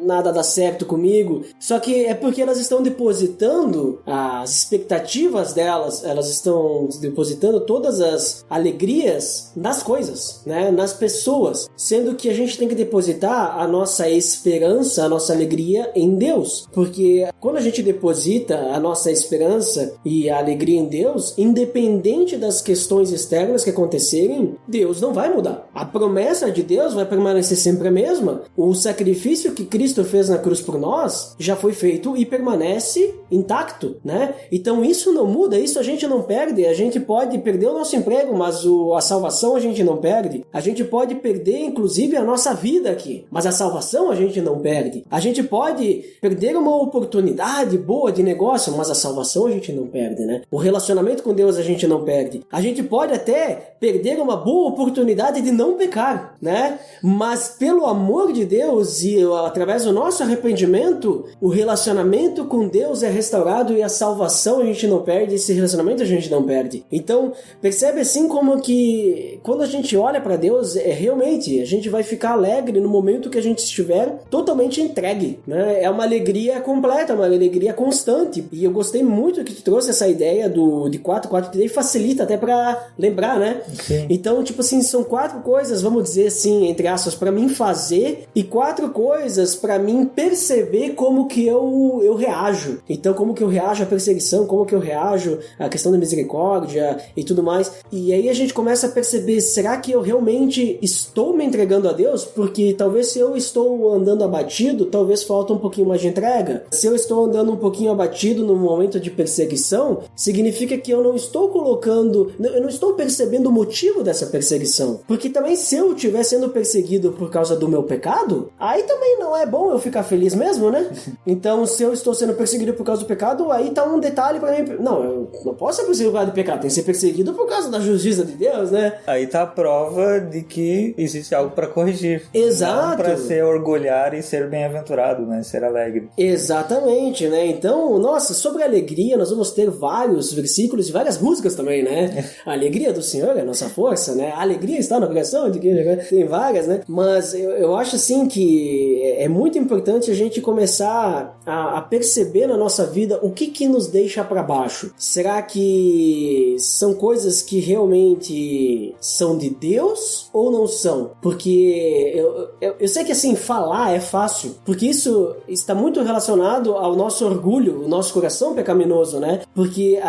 nada dá certo comigo. Só que é porque elas estão depositando as expectativas delas, elas estão depositando todas as alegrias nas coisas, né? Nas pessoas, sendo que a gente tem que depositar a nossa esperança, a nossa alegria em Deus, porque quando a gente deposita a nossa esperança e a alegria em Deus, independente das questões externas que acontecerem, Deus não vai mudar. A promessa de Deus vai permanecer sempre a mesma. O sacrifício que Cristo fez na cruz por nós já foi feito e permanece intacto, né? Então isso não muda, isso a gente não perde. A gente pode perder o nosso emprego, mas a salvação a gente não perde. A gente pode perder inclusive a nossa vida aqui, mas a salvação a gente não perde. A gente pode perder uma oportunidade boa de negócio, mas a salvação a gente não perde, né? O relacionamento com Deus a gente não perde. A gente pode até perder uma boa oportunidade de não pecar, né? Mas pelo amor de Deus e através do nosso arrependimento, o relacionamento com Deus é restaurado e a salvação a gente não perde, esse relacionamento a gente não perde. Então, percebe assim como que quando a gente olha para Deus, realmente a gente vai ficar alegre no momento que a gente estiver totalmente entregue, né? É uma alegria completa, uma alegria constante. E eu gostei muito que tu trouxe essa ideia de 4, que daí facilita até para lembrar, né? Sim. Então, tipo assim, são 4 coisas, vamos dizer assim, entre aspas, para mim fazer e 4 coisas para mim perceber como que eu reajo. Então, como que eu reajo à perseguição, como que eu reajo à questão da misericórdia e tudo mais. E aí a gente começa a perceber, será que eu realmente estou me entregando a Deus? Porque talvez se eu estou andando abatido, talvez falta um pouquinho mais de entrega. Se eu estou andando um pouquinho abatido no momento de perseguição, significa que eu não estou eu não estou percebendo o motivo dessa perseguição. Porque também se eu estiver sendo perseguido por causa do meu pecado, aí também não é bom eu ficar feliz mesmo, né? Então, se eu estou sendo perseguido por causa do pecado, aí tá um detalhe pra mim. Não, eu não posso ser perseguido por causa do pecado, tem que ser perseguido por causa da justiça de Deus, né? Aí tá a prova de que existe algo pra corrigir. Exato. Não pra se orgulhar e ser bem-aventurado, né? Ser alegre. Exatamente, né? Então, nossa, sobre a alegria, nós vamos ter vários versículos e várias músicas também, né? A alegria do Senhor é a nossa força, né? A alegria está no coração, tem várias, né? Mas eu acho assim que é muito importante a gente começar a perceber na nossa vida o que nos deixa para baixo. Será que são coisas que realmente são de Deus ou não são? Porque eu sei que assim, falar é fácil, porque isso está muito relacionado ao nosso orgulho, o nosso coração pecaminoso, né? Porque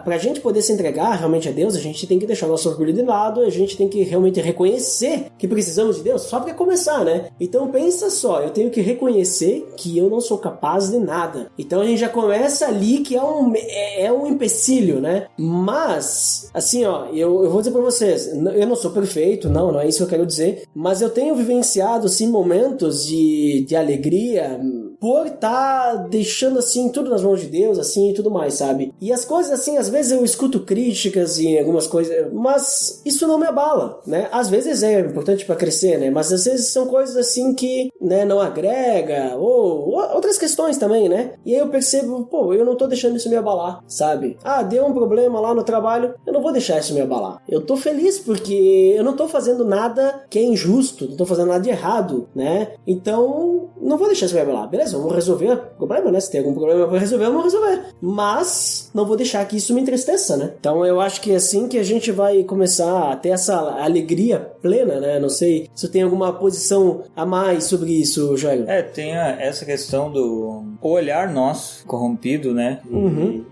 pra gente poder se entregar realmente a Deus, a gente tem que deixar o nosso orgulho de lado, a gente tem que realmente reconhecer que precisamos de Deus, só para começar, né? Então pensa só, eu tenho que reconhecer que eu não sou capaz de nada. Então a gente já começa ali que é um empecilho, né? Mas, assim, ó, eu vou dizer pra vocês, eu não sou perfeito, não é isso que eu quero dizer, mas eu tenho vivenciado, sim, momentos de alegria por tá deixando, assim, tudo nas mãos de Deus, assim, e tudo mais, sabe? E as coisas, assim, às vezes eu escuto críticas em algumas coisas, mas isso não me abala, né? Às vezes é importante pra crescer, né? Mas às vezes são coisas, assim, que, né, não agrega, ou outras questões também, né? E aí eu percebo, pô, eu não tô deixando isso me abalar, sabe? Ah, deu um problema lá no trabalho, eu não vou deixar isso me abalar. Eu tô feliz porque eu não tô fazendo nada que é injusto, não tô fazendo nada de errado, né? Então, não vou deixar isso me abalar. Beleza, vamos resolver o problema, né? Se tem algum problema pra resolver, vamos resolver. Mas não vou deixar que isso me entristeça, né? Então eu acho que é assim que a gente vai começar a ter essa alegria plena, né? Não sei se tem alguma posição a mais sobre isso, Jairo. Tem essa questão do olhar nosso corrompido, né?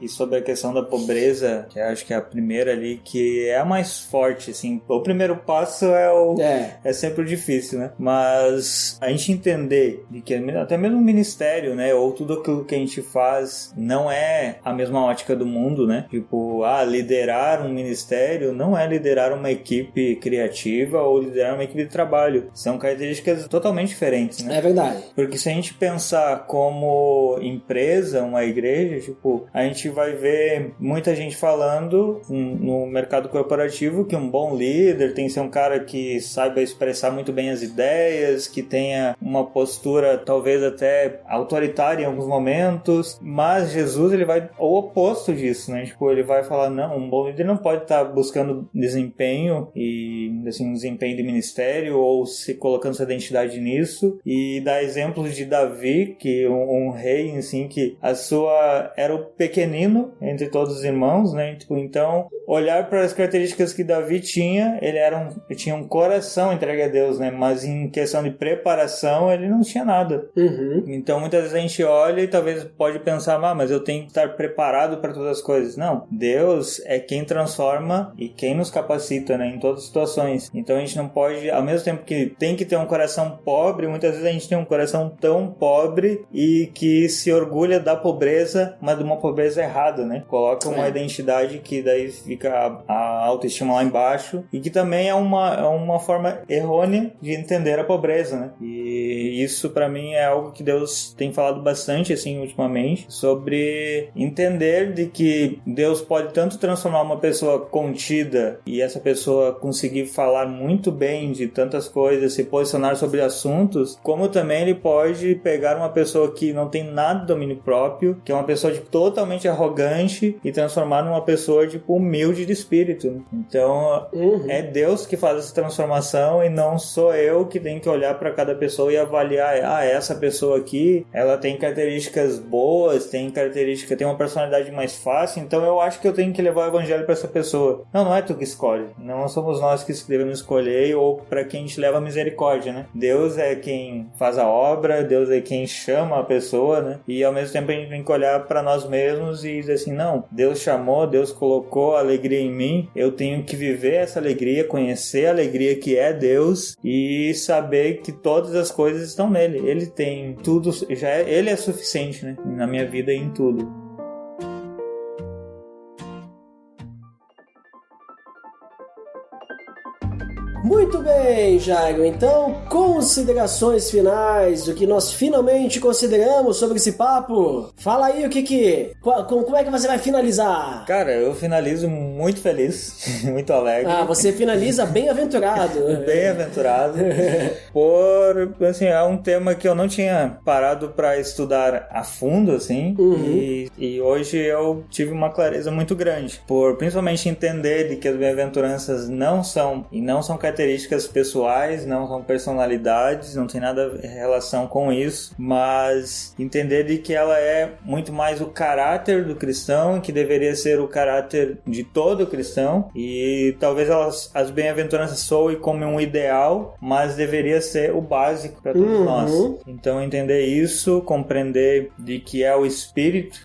E sobre a questão da pobreza, que eu acho que é a primeira ali, que é a mais forte, assim. O primeiro passo é sempre difícil, né? Mas a gente entender de que até mesmo o ministério, né? Ou tudo aquilo que a gente faz não é a mesma ótica do mundo, né? Tipo, liderar um ministério não é liderar uma equipe criativa ou liderar uma equipe de trabalho. São características totalmente diferentes, né? É verdade. Porque se a gente pensar como empresa, uma igreja, tipo, a gente vai ver muita gente falando no mercado corporativo que um bom líder tem que ser um cara que saiba expressar muito bem as ideias, que tenha uma postura talvez até autoritária em alguns momentos, mas Jesus, ele vai ao oposto disso, né? Tipo, ele vai falar, não, um bom líder não pode estar buscando desempenho e, assim, um desempenho de ministério ou se colocando sua identidade nisso, e dá exemplos de Davi, que um rei, assim, que era o pequenino entre todos os irmãos, né? Tipo, então, olhar para as características que Davi tinha, ele tinha um coração entregue a Deus, né? Mas em questão de preparação, ele não tinha nada. Então, muitas vezes a gente olha e talvez pode pensar, mas eu tenho que estar preparado para todas as coisas. Não, Deus é quem transforma e quem nos capacita, né? Em todas as situações. Então, a gente não pode, ao mesmo tempo que tem que ter um coração pobre, muitas vezes a gente tem um coração tão pobre e que se orgulha da pobreza, mas de uma pobreza errada, né? Coloca uma identidade que daí fica a autoestima lá embaixo e que também é uma forma errônea de entender a pobreza, né? E isso pra mim é algo que Deus tem falado bastante, assim, ultimamente, sobre entender de que Deus pode tanto transformar uma pessoa contida e essa pessoa conseguir falar muito bem de tantas coisas, se posicionar sobre assuntos, como também ele pode pegar uma pessoa que não tem nada de domínio próprio, que é uma pessoa tipo, totalmente arrogante, e transformar numa pessoa tipo, humilde de espírito, né? Então é Deus que faz essa transformação e não sou eu que tenho que olhar para cada pessoa e avaliar, essa pessoa aqui, ela tem características boas, tem uma personalidade mais fácil, então eu acho que eu tenho que levar o evangelho para essa pessoa. Não é tu que escolhe, não somos nós que devemos escolher ou para quem a gente leva a misericórdia, né? Deus é quem faz a obra, Deus é quem chama a pessoa, né? E ao mesmo tempo a gente tem que olhar para nós mesmos e dizer assim, não, Deus chamou, Deus colocou a alegria em mim, eu tenho que viver essa alegria, conhecer a alegria que é Deus e saber que todas as coisas estão nele. Ele tem tudo, ele é suficiente, né? Na minha vida e em tudo. Muito bem, Jairo. Então, considerações finais do que nós finalmente consideramos sobre esse papo. Fala aí como é que você vai finalizar? Cara, eu finalizo muito feliz, muito alegre. Você finaliza bem-aventurado. Bem-aventurado. Assim, é um tema que eu não tinha parado para estudar a fundo, assim, e hoje eu tive uma clareza muito grande, por principalmente entender de que as bem-aventuranças não são características pessoais, não são personalidades, não tem nada em relação com isso, mas entender de que ela é muito mais o caráter do cristão, que deveria ser o caráter de todo cristão, e talvez as bem-aventuranças soem como um ideal, mas deveria ser o básico para todos nós. Então entender isso, compreender de que é o Espírito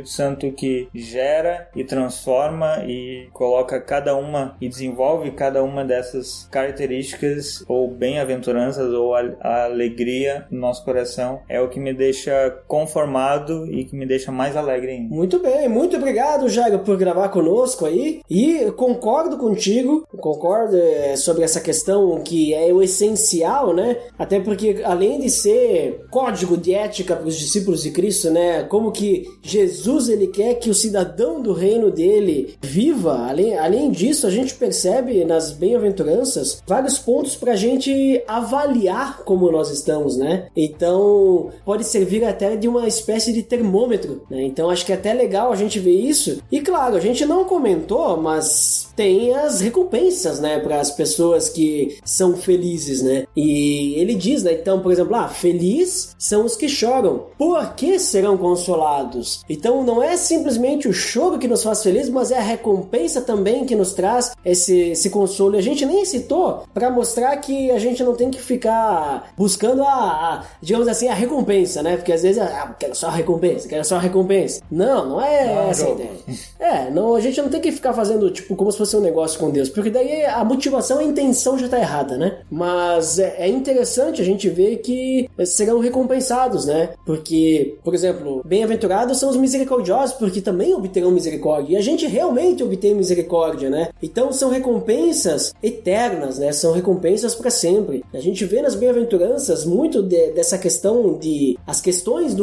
Santo que gera e transforma e coloca e desenvolve cada uma dessas essas características ou bem-aventuranças ou a alegria no nosso coração é o que me deixa conformado e que me deixa mais alegre ainda. Muito bem, muito obrigado, Jairo, por gravar conosco aí. E concordo contigo, sobre essa questão que é o essencial, né? Até porque, além de ser código de ética para os discípulos de Cristo, né? Como que Jesus, ele quer que o cidadão do reino dele viva. Além disso, a gente percebe nas bem-aventuranças vários pontos para a gente avaliar como nós estamos, né? Então, pode servir até de uma espécie de termômetro, né? Então, acho que é até legal a gente ver isso. E, claro, a gente não comentou, mas tem as recompensas, né? Para as pessoas que são felizes, né? E ele diz, né? Então, por exemplo, feliz são os que choram, porque serão consolados. Então, não é simplesmente o choro que nos faz felizes, mas é a recompensa também que nos traz esse consolo. E a gente nem citou para mostrar que a gente não tem que ficar buscando digamos assim, a recompensa, né? Porque às vezes, quero só a recompensa. Não é essa a ideia. Não, a gente não tem que ficar fazendo, tipo, como se fosse um negócio com Deus, porque daí a motivação, a intenção já tá errada, né? Mas é interessante a gente ver que serão recompensados, né? Porque, por exemplo, bem-aventurados são os misericordiosos, porque também obterão misericórdia. E a gente realmente obtém misericórdia, né? Então são recompensas eternas, né? São recompensas para sempre. A gente vê nas bem-aventuranças muito dessa questão de... as questões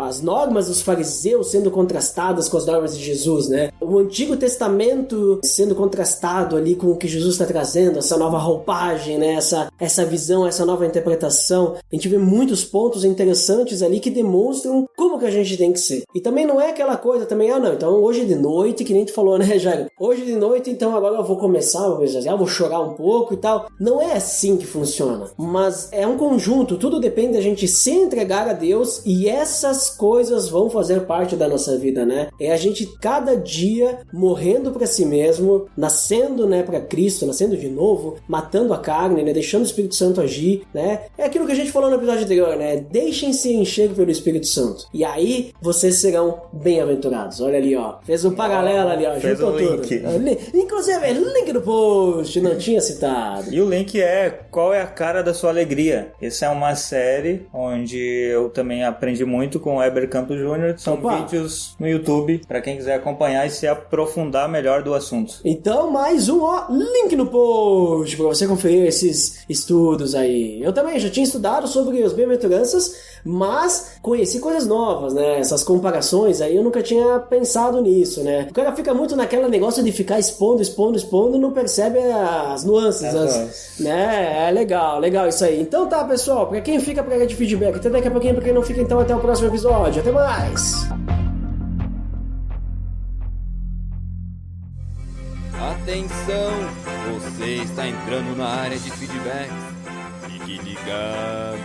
as normas dos fariseus sendo contrastadas com as normas de Jesus, né? O Antigo Testamento sendo contrastado ali com o que Jesus está trazendo, essa nova roupagem, né? Essa visão, essa nova interpretação. A gente vê muitos pontos interessantes ali que demonstram como que a gente tem que ser. E também não é aquela coisa também, então hoje de noite, que nem tu falou, né, Jairo? Hoje de noite, então agora eu vou começar, vou chorar um pouco e tal. Não é assim que funciona. Mas é um conjunto, tudo depende da gente se entregar a Deus e essas coisas vão fazer parte da nossa vida, né? É a gente cada dia morrendo para si mesmo, nascendo, né, para Cristo, nascendo de novo, matando a carne, né, deixando o Espírito Santo agir, né? É aquilo que a gente falou no episódio anterior, né? Deixem-se encher pelo Espírito Santo. E aí vocês serão bem-aventurados. Olha ali, ó. Fez um paralelo ali, ó. Fez um link. Inclusive, link no post, não tinha citado. E o link é Qual é a Cara da Sua Alegria? Essa é uma série onde eu também aprendi muito com o Heber Campos Jr. São vídeos no YouTube para quem quiser acompanhar e se aprofundar melhor do assunto. Então, mais um link no post para você conferir esses estudos aí. Eu também já tinha estudado sobre as bem-aventuranças, mas conheci coisas novas, né? Essas comparações aí eu nunca tinha pensado nisso, né? O cara fica muito naquele negócio de ficar expondo, não percebe as nuances, né? É legal isso aí. Então tá, pessoal, pra quem fica pra de feedback, até daqui a pouquinho, pra quem não fica, então até o próximo episódio. Até mais! Atenção, você está entrando na área de feedback. Fique ligado.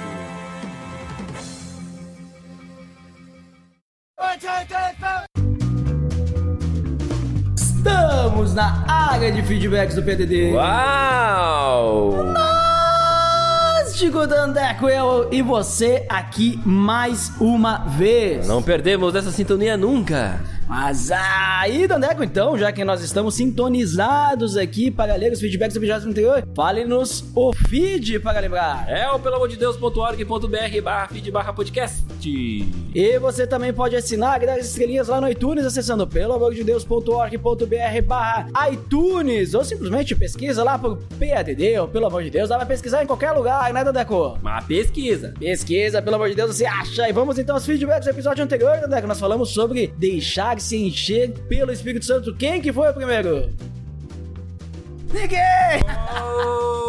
Estamos na área de feedbacks do PDD. Uau! Chico Dandeco, eu e você aqui mais uma vez. Não perdemos essa sintonia nunca. Mas aí, Dandeco, então, já que nós estamos sintonizados aqui para ler os feedbacks do episódio anterior, fale-nos o feed para lembrar. É o pelamordedeus.org.br/feed/podcast. E você também pode assinar e dar as estrelinhas lá no iTunes acessando pelamordedeus.org.br/iTunes ou simplesmente pesquisa lá por PADD ou Pelo Amor de Deus, dá pra pesquisar em qualquer lugar, né, Dandeco? Mas pesquisa, pelo amor de Deus, você acha. E vamos então aos feedbacks do episódio anterior, Dandeco, nós falamos sobre deixar se encher pelo Espírito Santo. Quem que foi o primeiro? Ninguém!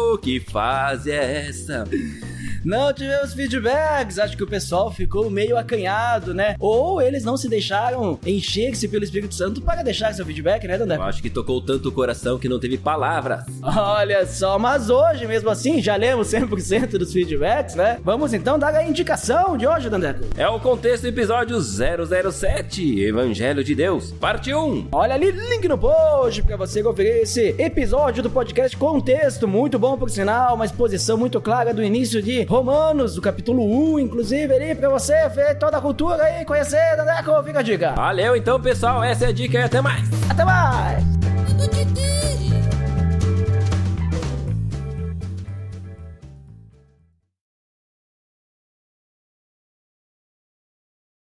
Oh, que fase é essa? Não tivemos feedbacks, acho que o pessoal ficou meio acanhado, né? Ou eles não se deixaram encher-se pelo Espírito Santo para deixar seu feedback, né, Dandé? Eu acho que tocou tanto o coração que não teve palavras. Olha só, mas hoje, mesmo assim, já lemos 100% dos feedbacks, né? Vamos então dar a indicação de hoje, Dandé. É o contexto do episódio 007, Evangelho de Deus, parte 1. Olha ali, link no post pra você conferir esse episódio do podcast Contexto, muito bom por sinal, uma exposição muito clara do início de Romanos, do capítulo 1, inclusive, ali pra você ver toda a cultura aí, conhecer, Dandeco, fica a dica. Valeu então, pessoal, essa é a dica e até mais. Até mais!